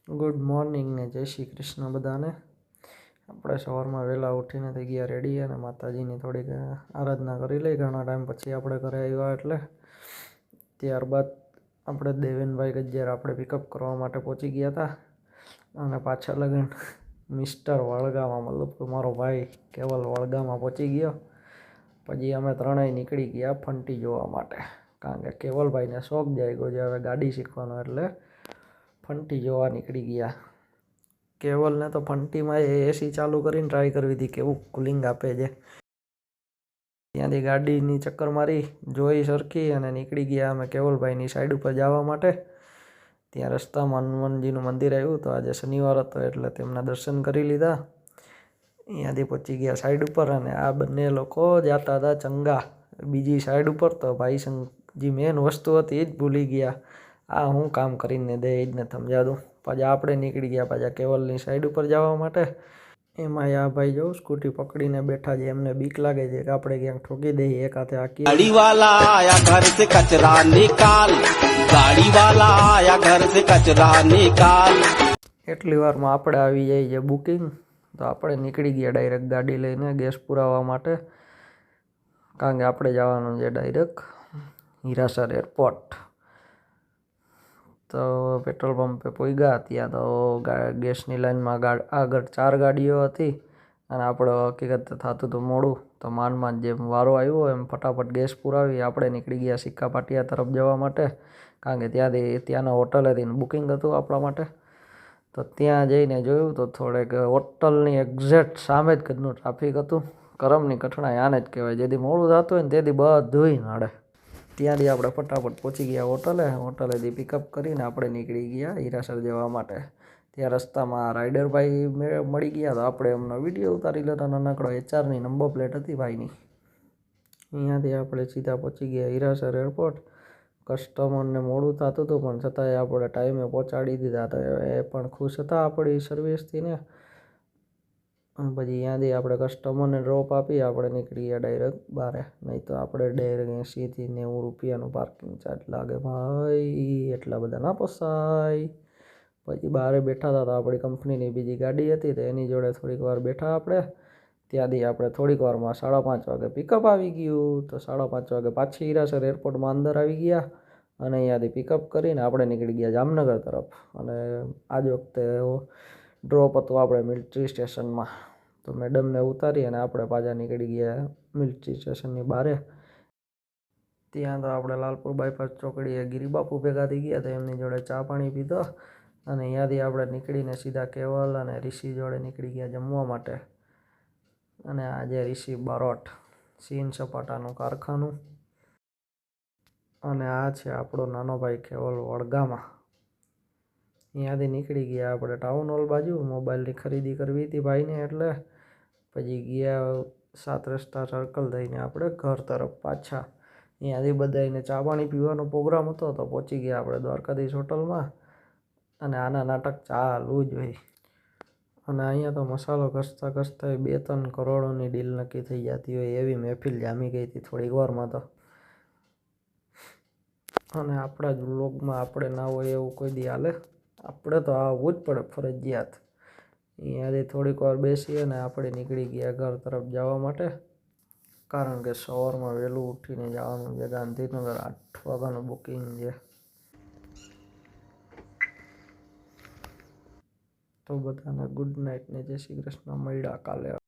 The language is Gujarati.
ગુડ મોર્નિંગ ને જય શ્રી કૃષ્ણ બધાને। આપણે સવારમાં વહેલા ઉઠીને થઈ ગયા રેડી અને માતાજીની થોડીક આરાધના કરી લઈ। ઘણા ટાઈમ પછી આપણે ઘરે આવ્યા એટલે ત્યારબાદ આપણે દેવેનભાઈ ગજ્જર આપણે પિકઅપ કરવા માટે પહોંચી ગયા હતા અને પાછા લગન મિસ્ટર વળગામાં મતલબ કે મારો ભાઈ કેવલ વળગામાં પહોંચી ગયો। પછી અમે ત્રણેય નીકળી ગયા ફંટી જોવા માટે, કારણ કે કેવલભાઈને શોખ જાગ્યો છે હવે ગાડી શીખવાનો, એટલે ફંટી જોવા નીકળી ગયા। કેવલને તો ફંટીમાં એસી ચાલુ કરીને ટ્રાય કરવી હતી કેવું કુલિંગ આપે છે। ત્યાંથી ગાડીની ચક્કર મારી જોઈ સરખી અને નીકળી ગયા અમે કેવલભાઈની સાઈડ ઉપર જવા માટે। ત્યાં રસ્તામાં હનુમાનજીનું મંદિર આવ્યું તો આજે શનિવાર હતો એટલે તેમના દર્શન કરી લીધા। અહીંયાથી પહોંચી ગયા સાઈડ ઉપર અને આ બંને લોકો જતા હતા ચંગા બીજી સાઈડ ઉપર। તો ભાઈ જે મેન વસ્તુ હતી એ જ ભૂલી ગયા। આ હું કામ કરીને દે એ જ ને સમજાતું। પાછા આપણે નીકળી ગયા પાછા કેવલની સાઈડ ઉપર જવા માટે। એમાં આ ભાઈ જો સ્કૂટી પકડીને બેઠા છે, એમને બીક લાગે છે કે આપણે ક્યાંક ઠોકી દઈએ, એક હાથે આકી गाड़ी वाला आया घर से कचरा निकाल, गाड़ी वाला आया घर से कचरा निकाल। એટલી વારમાં આપણે આવી જાય છે બુકિંગ, તો આપણે નીકળી ગયા ડાયરેક્ટ ગાડી લઈને ગેસ પુરાવવા માટે, કારણ કે આપણે જવાનું છે ડાયરેક્ટ હીરાસર એરપોર્ટ। તો પેટ્રોલ પંપે પહોંચ્યા ત્યાં તો ગેસની લાઈનમાં આગળ 4 ગાડીઓ હતી અને આપણે હકીકત થતું હતું મોડું, તો માંડ જેમ વારો આવ્યો એમ ફટાફટ ગેસ પુરાવી આપણે નીકળી ગયા સિક્કા પાટિયા તરફ જવા માટે, કારણ કે ત્યાંના હોટલેથી બુકિંગ હતું આપણા માટે। તો ત્યાં જઈને જોયું તો થોડેક હોટલની એક્ઝેક્ટ સામે જ ઘરનું ટ્રાફિક હતું। કરમની કઠણાઈ આને જ કહેવાય, જેથી મોડું થતું હોય ને તેથી બધુંય નડે। ત્યાંથી આપણે ફટાફટ પહોંચી ગયા હોટલેથી પિકઅપ કરીને આપણે નીકળી ગયા હીરાસર જવા માટે। ત્યાં રસ્તામાં રાઇડરભાઈ મળી ગયા તો આપણે એમનો વિડીયો ઉતારી લેતા। નાનકડો HR ની નંબર પ્લેટ હતી ભાઈની। અહીંયાથી આપણે સીધા પહોંચી ગયા હીરાસર એરપોર્ટ। કસ્ટમરને મોડું થતું હતું પણ છતાંય આપણે ટાઈમે પહોંચાડી દીધા, તો એ પણ ખુશ હતા આપણી સર્વિસથી ને। પછી અહીંયાથી આપણે કસ્ટમરને ડ્રોપ આપી આપણે નીકળી ગયા ડાયરેક્ટ બહાર, નહીં તો આપણે ડાયરેક્ટ 80 થી 90 રૂપિયાનું પાર્કિંગ ચાર્જ લાગે ભાઈ, એટલા બધા ના પોસાય। પછી બહાર બેઠા હતા તો આપણી કંપનીની બીજી ગાડી હતી તો એની જોડે થોડીક વાર બેઠા આપણે। ત્યાંથી આપણે થોડીક વારમાં 5:30 વાગે પિકઅપ આવી ગયું, તો 5:30 વાગે પાછી હીરાસર એરપોર્ટમાં અંદર આવી ગયા અને અહીંયાથી પિકઅપ કરીને આપણે નીકળી ગયા જામનગર તરફ। અને આજ વખતે ડ્રોપ હતું આપણે મિલિટરી સ્ટેશનમાં, તો મેડમને ઉતારી અને આપણે પાછા નીકળી ગયા મિલિટરી સ્ટેશનની બહાર। ત્યાં તો આપણે લાલપુર બાયપાસ ચોકડીએ ગિરિબાપુ ભેગા થઈ ગયા, તો એમની જોડે ચા પાણી પીધો અને અહીંયાથી આપણે નીકળીને સીધા કેવલ અને ઋષિ જોડે નીકળી ગયા જમવા માટે। અને આજે ઋષિ બારોટ સીન સપાટાનું કારખાનું, અને આ છે આપણો નાનો ભાઈ કેવલ વડગામાં। અહીંયાથી નીકળી ગયા આપણે ટાઉન હોલ બાજુ, મોબાઈલની ખરીદી કરવી હતી ભાઈને, એટલે પછી ગયા 7 રસ્તા સર્કલ થઈને આપણે ઘર તરફ પાછા। અહીંયાથી બધાને ચા પાણી પીવાનો પ્રોગ્રામ હતો તો પહોંચી ગયા આપણે દ્વારકાધીશ હોટલમાં, અને આના નાટક ચાલુ જ હોય। અને અહીંયા તો મસાલો ઘસતા ઘસતા 2-3 કરોડોની ડીલ નક્કી થઈ જતી હોય એવી મહેફિલ જામી ગઈ હતી થોડીક વારમાં તો। અને આપણા જ વ્લોગમાં આપણે ના હોય એવું કોઈ દી હાલે, આપણે તો આવવું જ પડે ફરજિયાત। અહીંયાથી થોડીક વાર બેસી અને આપણે નીકળી ગયા ઘર તરફ જવા માટે, કારણ કે સવારમાં વહેલું ઉઠીને જવાનું છે ગાંધીનગર। 8 વાગ્યાનું બુકિંગ છે। તો બધાને ગુડ નાઇટ ને જય શ્રી કૃષ્ણ, મળ્યા કાલે।